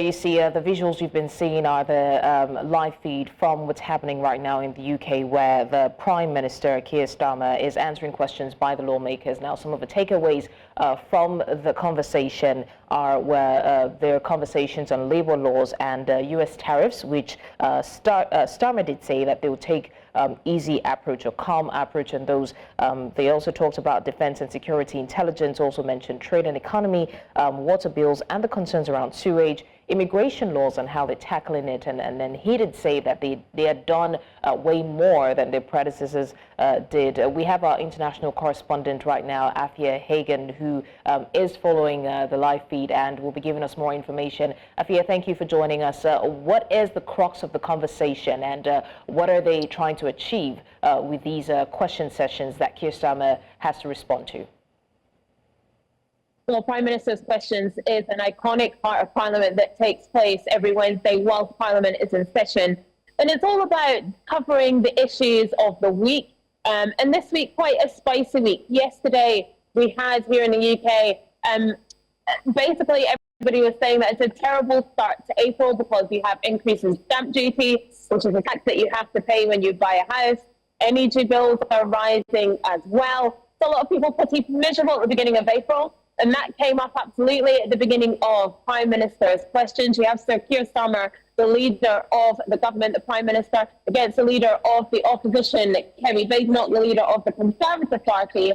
You see, the visuals you've been seeing are the live feed from what's happening right now in the UK, where the Prime Minister, Keir Starmer, is answering questions by the lawmakers. Now, some of the takeaways from the conversation are where there are conversations on labor laws and U.S. tariffs, which Starmer did say that they would take easy approach or calm approach on those. They also talked about defense and security intelligence, also mentioned trade and economy, water bills, and the concerns around sewage, immigration laws and how they're tackling it. And then he did say that they had done way more than their predecessors did. We have our international correspondent right now, Afia Hagen, who is following the live feed and will be giving us more information. Afia, thank you for joining us. What is the crux of the conversation, and what are they trying to achieve with these question sessions that Keir Starmer has to respond to? Well, Prime Minister's Questions is an iconic part of Parliament that takes place every Wednesday whilst Parliament is in session. And it's all about covering the issues of the week. And this week, quite a spicy week. Yesterday, we had here in the UK, basically everybody was saying that it's a terrible start to April because you have increase in stamp duty, which is a tax that you have to pay when you buy a house. Energy bills are rising as well. So a lot of people pretty miserable at the beginning of April. And that came up absolutely at the beginning of Prime Minister's Questions. You have Sir Keir Starmer, the leader of the government, the Prime Minister, against the leader of the opposition, Kemi Badenoch, the leader of the Conservative Party,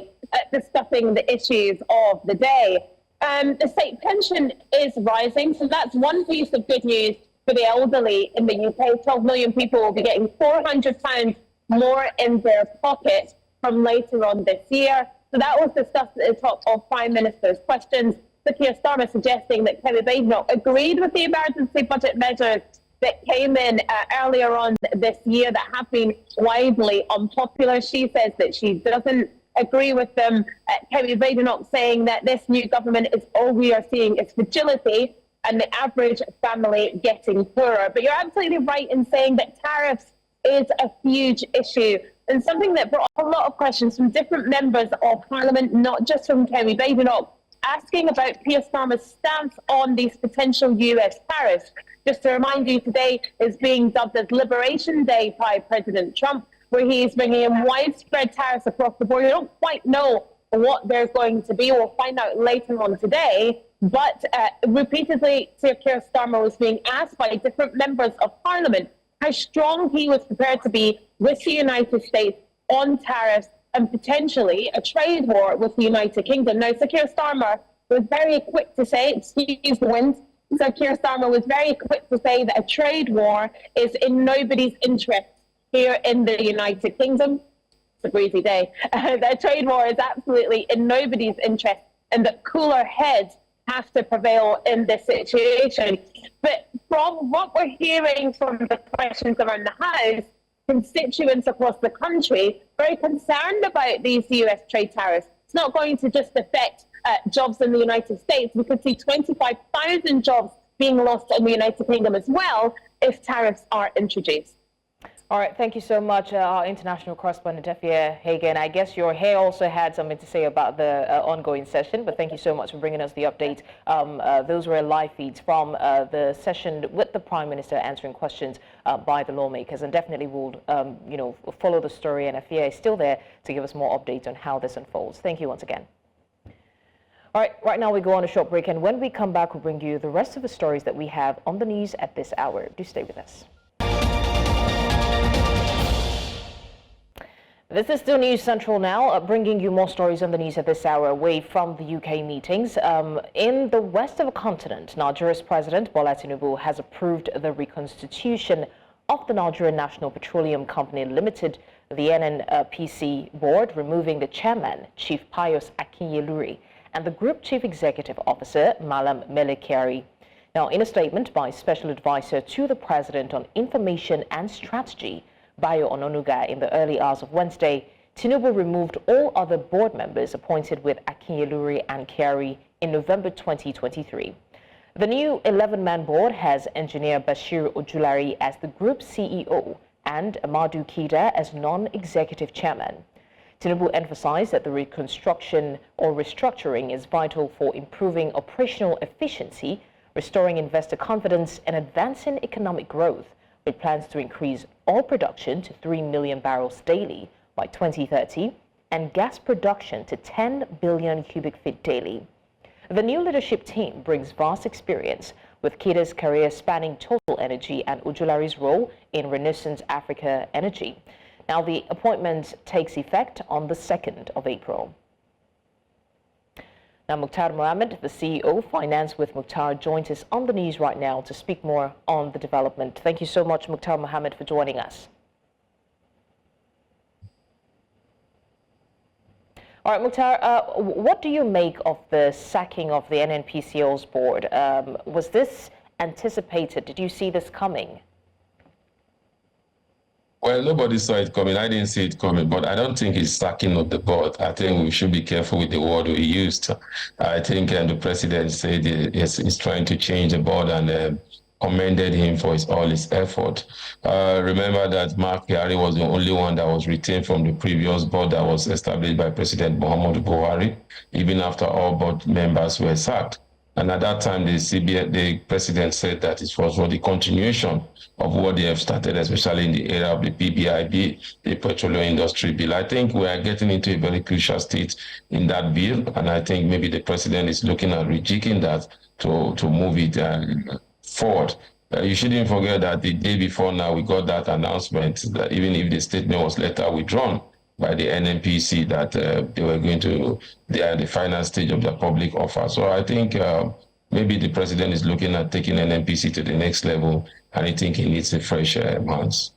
discussing the issues of the day. The state pension is rising, so that's one piece of good news for the elderly in the UK. 12 million people will be getting £400 more in their pocket from later on this year. So that was discussed at the top of Prime Minister's Questions. Sir Keir Starmer suggesting that Kemi Badenoch agreed with the emergency budget measures that came in earlier on this year that have been widely unpopular. She says that she doesn't agree with them. Kemi Badenoch saying that this new government is all we are seeing is fragility and the average family getting poorer. But you're absolutely right in saying that tariffs is a huge issue, and something that brought up a lot of questions from different members of Parliament, not just from Kemi Badenoch, asking about Keir Starmer's stance on these potential US tariffs. Just to remind you, today is being dubbed as Liberation Day by President Trump, where he is bringing in widespread tariffs across the board. We don't quite know what they're going to be. We'll find out later on today. But repeatedly, Sir Keir Starmer was being asked by different members of Parliament how strong he was prepared to be with the United States on tariffs and potentially a trade war with the United Kingdom. Now, Sir Keir Starmer was very quick to say, excuse the wind, Sir Keir Starmer was very quick to say that a trade war is in nobody's interest here in the United Kingdom. It's a breezy day. That trade war is absolutely in nobody's interest, and that cooler heads have to prevail in this situation. But from what we're hearing from the questions around the House, constituents across the country very concerned about these US trade tariffs. It's not going to just affect jobs in the United States. We could see 25,000 jobs being lost in the United Kingdom as well if tariffs are introduced. All right, thank you so much, our international correspondent, Afia Hagen. I guess your hair also had something to say about the ongoing session, but thank you so much for bringing us the update. Those were live feeds from the session with the Prime Minister answering questions by the lawmakers, and definitely we'll, follow the story. And Afia is still there to give us more updates on how this unfolds. Thank you once again. All right, right now we go on a short break, and when we come back, we'll bring you the rest of the stories that we have on the news at this hour. Do stay with us. This is still News Central now, bringing you more stories on the news at this hour away from the UK meetings. In the west of the continent, Nigeria's President Bola Tinubu has approved the reconstitution of the Nigerian National Petroleum Company Limited, the NNPC board, removing the chairman, Chief Pius Akinyelure, and the group chief executive officer, Malam Mele-Kyari. Now, in a statement by Special Advisor to the President on Information and Strategy, Bayo Ononuga, in the early hours of Wednesday, Tinubu removed all other board members appointed with Akinyelure and Kyari in November 2023. The new 11-man board has Engineer Bashir Ojulari as the group CEO and Amadu Kida as non-executive chairman. Tinubu emphasized that the reconstruction or restructuring is vital for improving operational efficiency, restoring investor confidence and advancing economic growth, with plans to increase oil production to 3 million barrels daily by 2030 and gas production to 10 billion cubic feet daily. The new leadership team brings vast experience, with Kida's career spanning Total Energy and Ojulari's role in Renaissance Africa Energy. Now, the appointment takes effect on the 2nd of April. Now, Mukhtar Mohammed, the CEO of Finance with Mukhtar, joins us on the news right now to speak more on the development. Thank you so much, Mukhtar Mohammed, for joining us. All right, Mukhtar, what do you make of the sacking of the NNPCL's board? Was this anticipated? Did you see this coming? Well, nobody saw it coming. I didn't see it coming, but I don't think it's sacking of the board. I think we should be careful with the word we used. I think the president said he's trying to change the board and commended him for all his effort. Remember that Mark Kyari was the only one that was retained from the previous board that was established by President Muhammadu Buhari, even after all board members were sacked. And at that time, the president said that it was for the continuation of what they have started, especially in the era of the PBIB, the Petroleum Industry Bill. I think we are getting into a very crucial state in that bill, and I think maybe the president is looking at rejigging that to move it forward. You shouldn't forget that the day before now, we got that announcement that even if the statement was later withdrawn by the NNPC, that they were going to, they are at the final stage of the public offer. So I think maybe the president is looking at taking NNPC to the next level, and I think he needs a fresh hands.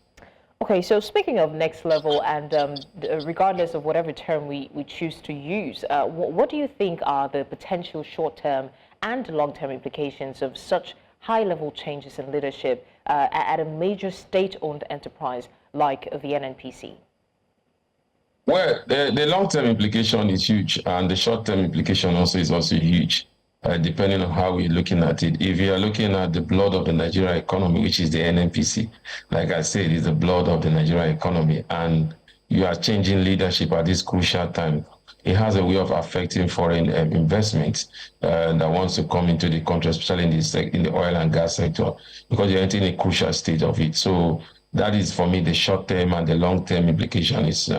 Okay, so speaking of next level, and regardless of whatever term we choose to use, what do you think are the potential short-term and long-term implications of such high-level changes in leadership at a major state-owned enterprise like the NNPC? Well, the long-term implication is huge, and the short-term implication is also huge, depending on how we're looking at it. If you are looking at the blood of the Nigerian economy, which is the NNPC, like I said, it's the blood of the Nigerian economy, and you are changing leadership at this crucial time. It has a way of affecting foreign investments that wants to come into the country, especially in the oil and gas sector, because you're entering a crucial stage of it. So that is, for me, the short-term and the long-term implication is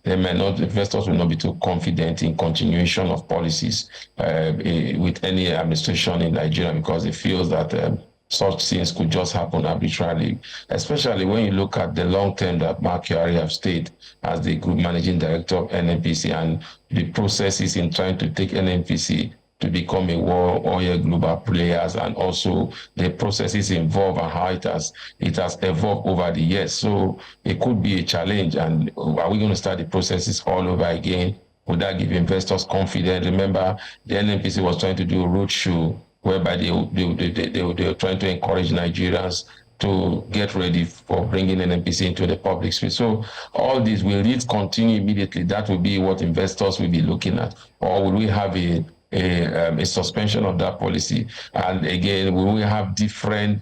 investors will not be too confident in continuation of policies with any administration in Nigeria, because they feel that such things could just happen arbitrarily, especially when you look at the long term that Mark Kyari have stayed as the group managing director of NNPC, and the processes in trying to take NNPC to become a world oil global players, and also the processes involved and how it has evolved over the years. So it could be a challenge, and are we going to start the processes all over again? Would that give investors confidence? Remember, the NNPC was trying to do a roadshow whereby they were trying to encourage Nigerians to get ready for bringing NNPC into the public space. So all this, will it continue immediately? That will be what investors will be looking at. Or will we have a suspension of that policy? And again, will we have different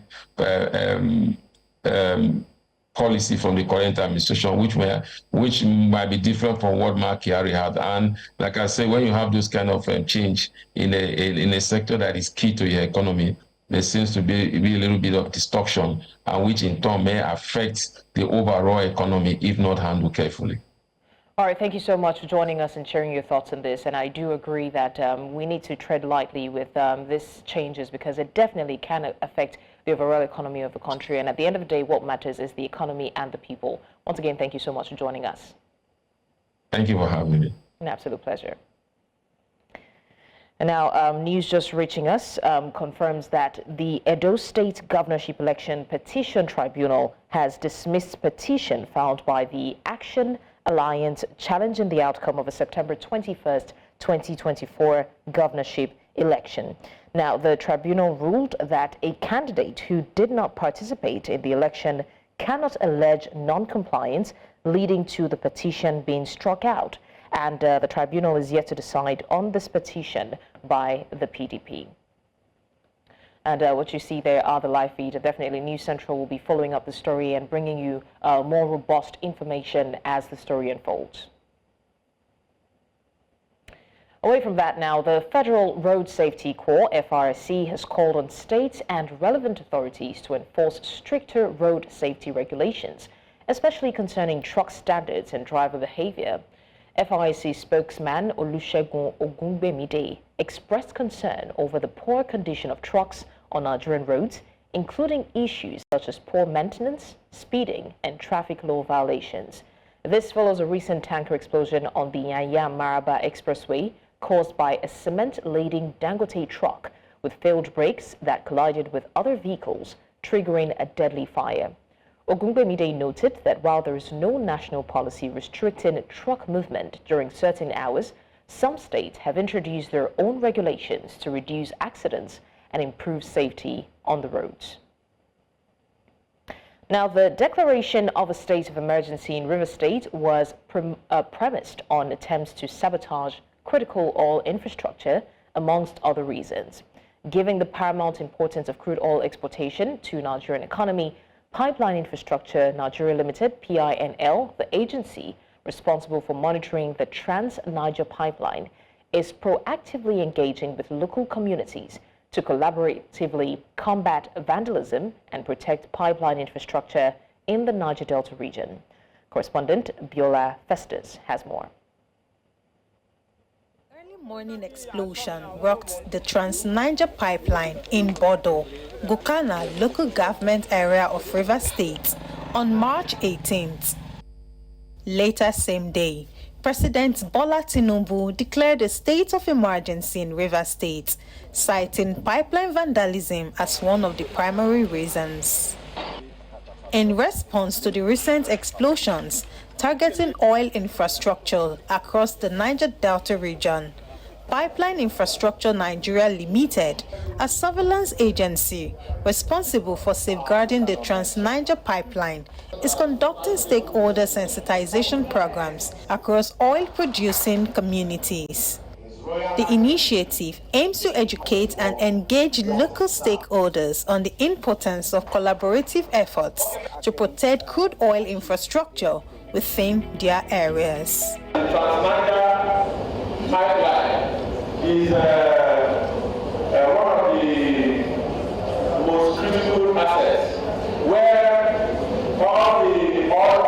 policy from the current administration, which might be different from what Mark Kyari had? And like I say, when you have those kind of change in a sector that is key to your economy, there seems to be a little bit of distortion, and which in turn may affect the overall economy if not handled carefully. All right, thank you so much for joining us and sharing your thoughts on this. And I do agree that we need to tread lightly with these changes, because it definitely can affect the overall economy of the country. And at the end of the day, what matters is the economy and the people. Once again, thank you so much for joining us. Thank you for having me. An absolute pleasure. And now, news just reaching us confirms that the Edo State Governorship Election Petition Tribunal has dismissed petition filed by the Action Alliance challenging the outcome of a September 21st, 2024 governorship election. Now, the tribunal ruled that a candidate who did not participate in the election cannot allege non-compliance, leading to the petition being struck out. And the tribunal is yet to decide on this petition by the PDP. And what you see there are the live feed. Definitely News Central will be following up the story and bringing you more robust information as the story unfolds. Away from that now, the Federal Road Safety Corps, FRSC, has called on states and relevant authorities to enforce stricter road safety regulations, especially concerning truck standards and driver behavior. FRSC spokesman Olusegun Ogungbemide expressed concern over the poor condition of trucks on Nigerian roads, including issues such as poor maintenance, speeding, and traffic law violations. This follows a recent tanker explosion on the Nyanya Mararaba expressway caused by a cement-laden Dangote truck with failed brakes that collided with other vehicles, triggering a deadly fire. Ogungbemide noted that while there is no national policy restricting truck movement during certain hours, some states have introduced their own regulations to reduce accidents and improve safety on the roads. Now, the declaration of a state of emergency in Rivers State was premised on attempts to sabotage critical oil infrastructure, amongst other reasons. Given the paramount importance of crude oil exportation to Nigerian economy, Pipeline Infrastructure Nigeria Limited, PINL, the agency responsible for monitoring the Trans-Niger pipeline, is proactively engaging with local communities to collaboratively combat vandalism and protect pipeline infrastructure in the Niger Delta region. Correspondent Biola Festus has more. Early morning explosion rocked the Trans-Niger pipeline in Bodo, Gokana local government area of Rivers State on March 18th. Later same day, President Bola Tinubu declared a state of emergency in Rivers State, citing pipeline vandalism as one of the primary reasons. In response to the recent explosions targeting oil infrastructure across the Niger Delta region, Pipeline Infrastructure Nigeria Limited, a surveillance agency responsible for safeguarding the Trans-Niger pipeline, is conducting stakeholder sensitization programs across oil-producing communities. The initiative aims to educate and engage local stakeholders on the importance of collaborative efforts to protect crude oil infrastructure within their areas. The Trans-Niger pipeline is one of the most critical assets where all the oil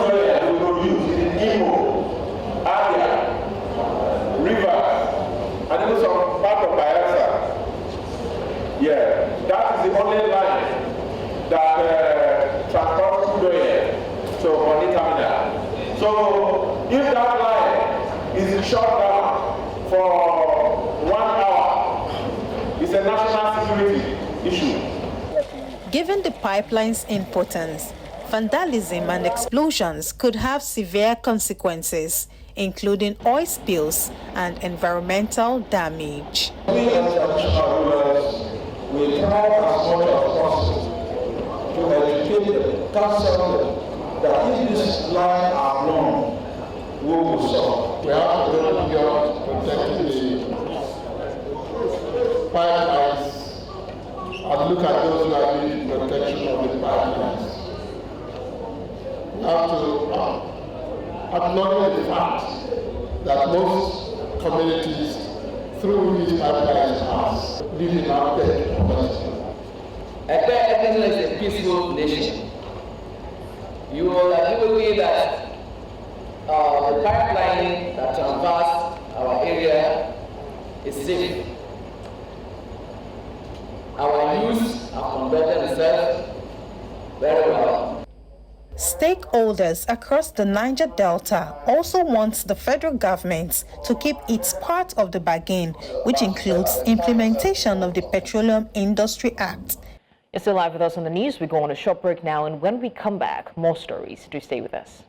we produce in Imo, Abia, Rivers, and even some part of Bayelsa. Yeah, that is the only line that transports crude oil to Money Terminal. So if that line is shut down for 1 hour, it's a national security issue. Given the pipeline's importance, vandalism and explosions could have severe consequences, including oil spills and environmental damage. We as traditional rulers will try as much as possible to educate them, counsel them, that if this line are known, we will solve. We have to go beyond protecting the pipelines and look at those who are doing protection of the pipelines. We have to acknowledge the fact that most communities through which pipelines pass live in abject poverty. Ekpe is a peaceful nation. You will agree with me that the pipeline that traverses our area is safe. Our youth have conducted themselves very well. Stakeholders across the Niger Delta also want the federal government to keep its part of the bargain, which includes implementation of the Petroleum Industry Act. You're still live with us on the news. We go on a short break now, and when we come back, more stories. Do stay with us.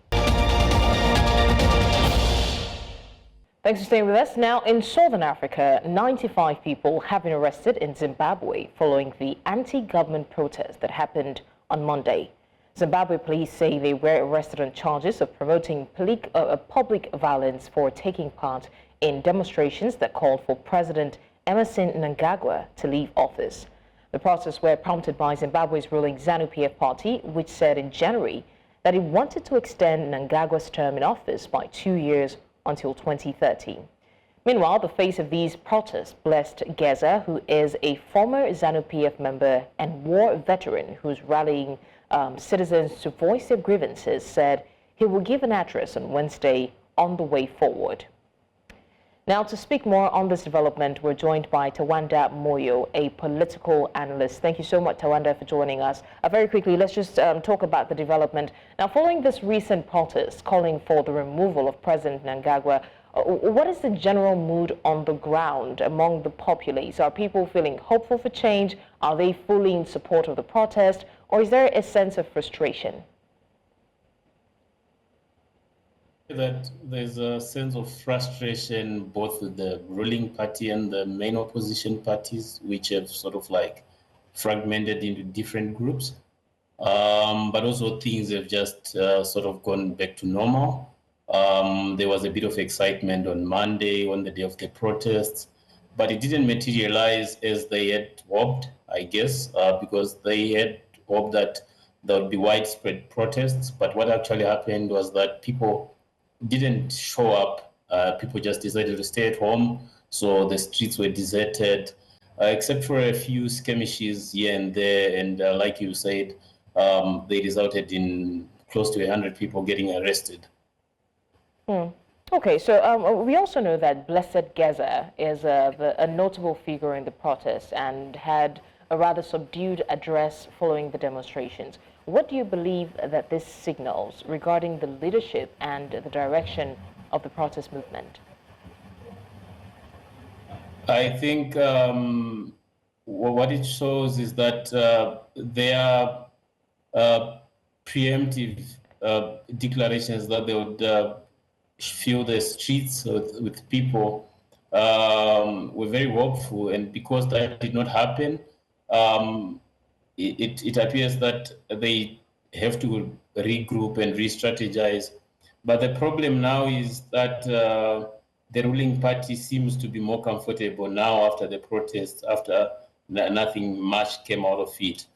Thanks for staying with us. Now, in Southern Africa, 95 people have been arrested in Zimbabwe following the anti-government protest that happened on Monday. Zimbabwe police say they were arrested on charges of promoting public violence for taking part in demonstrations that called for President Emmerson Mnangagwa to leave office. The protests were prompted by Zimbabwe's ruling ZANU-PF party, which said in January that it wanted to extend Mnangagwa's term in office by 2 years until 2030. Meanwhile, the face of these protests, Blessed Geza, who is a former ZANU-PF member and war veteran who's rallying citizens to voice their grievances, said he will give an address on Wednesday on the way forward. Now, to speak more on this development, we're joined by Tawanda Moyo, a political analyst. Thank you so much, Tawanda, for joining us. Very quickly, let's just talk about the development. Now, following this recent protest calling for the removal of President Mnangagwa, what is the general mood on the ground among the populace? Are people feeling hopeful for change? Are they fully in support of the protest? Or is there a sense of frustration? That there's a sense of frustration both with the ruling party and the main opposition parties, which have sort of like fragmented into different groups. But also things have just sort of gone back to normal. There was a bit of excitement on Monday, on the day of the protests, but it didn't materialize as they had hoped, I guess, because they had hoped that there would be widespread protests. But what actually happened was that people didn't show up. People just decided to stay at home. So the streets were deserted, except for a few skirmishes here and there. And like you said, they resulted in close to 100 people getting arrested. Okay, so we also know that Blessed Geza is a notable figure in the protests and had a rather subdued address following the demonstrations. What do you believe that this signals regarding the leadership and the direction of the protest movement? I think what it shows is that there are preemptive declarations that they would fill the streets with people. Were very hopeful, and because that did not happen, it appears that they have to regroup and re-strategize. But the problem now is that the ruling party seems to be more comfortable now after the protests, after nothing much came out of it.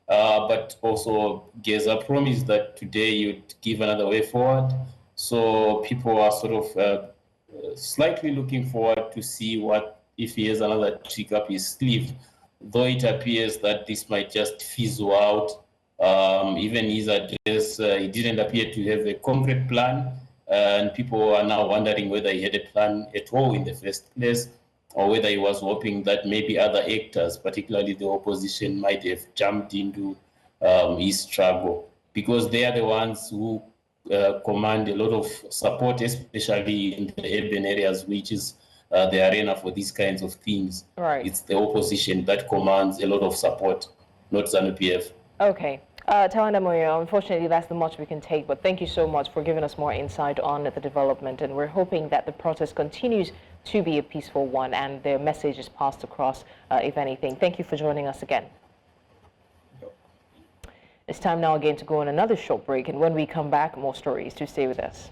But also, Geza promised that today you'd give another way forward. So people are sort of slightly looking forward to see what if he has another trick up his sleeve. Though it appears that this might just fizzle out. Even his address, he didn't appear to have a concrete plan, and people are now wondering whether he had a plan at all in the first place, or whether he was hoping that maybe other actors, particularly the opposition, might have jumped into his struggle, because they are the ones who command a lot of support, especially in the urban areas, which is the arena for these kinds of things. Right. It's the opposition that commands a lot of support, not ZANU-PF. Okay. Tawanda Moyo, unfortunately, that's the much we can take, but thank you so much for giving us more insight on the development, and we're hoping that the protest continues to be a peaceful one and their message is passed across, if anything. Thank you for joining us again. It's time now again to go on another short break, and when we come back, more stories. To stay with us.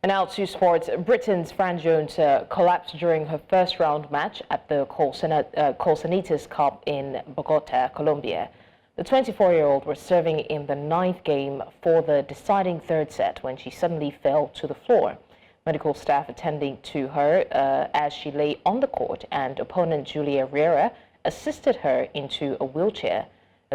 And now to sports. Britain's Fran Jones collapsed during her first round match at the Colsonitas Cup in Bogota, Colombia. The 24-year-old was serving in the 9th game for the deciding third set when she suddenly fell to the floor. Medical staff attending to her as she lay on the court, and opponent Julia Riera assisted her into a wheelchair.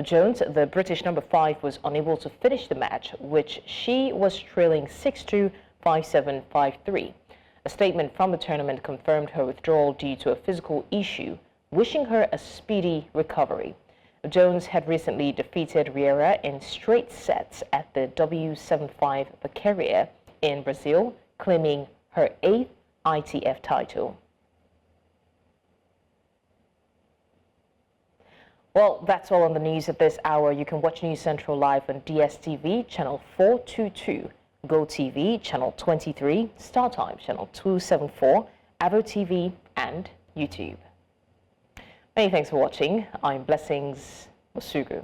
Jones, the British number 5, was unable to finish the match, which she was trailing 6-2, 5-7, 5-3. A statement from the tournament confirmed her withdrawal due to a physical issue, wishing her a speedy recovery. Jones had recently defeated Riera in straight sets at the W75 Vaqueria in Brazil, claiming her 8th ITF title. Well, that's all on the news at this hour. You can watch News Central live on DSTV, channel 422, GoTV, channel 23, StarTimes, channel 274, Avo TV, and YouTube. Many thanks for watching. I'm Blessings Osugu.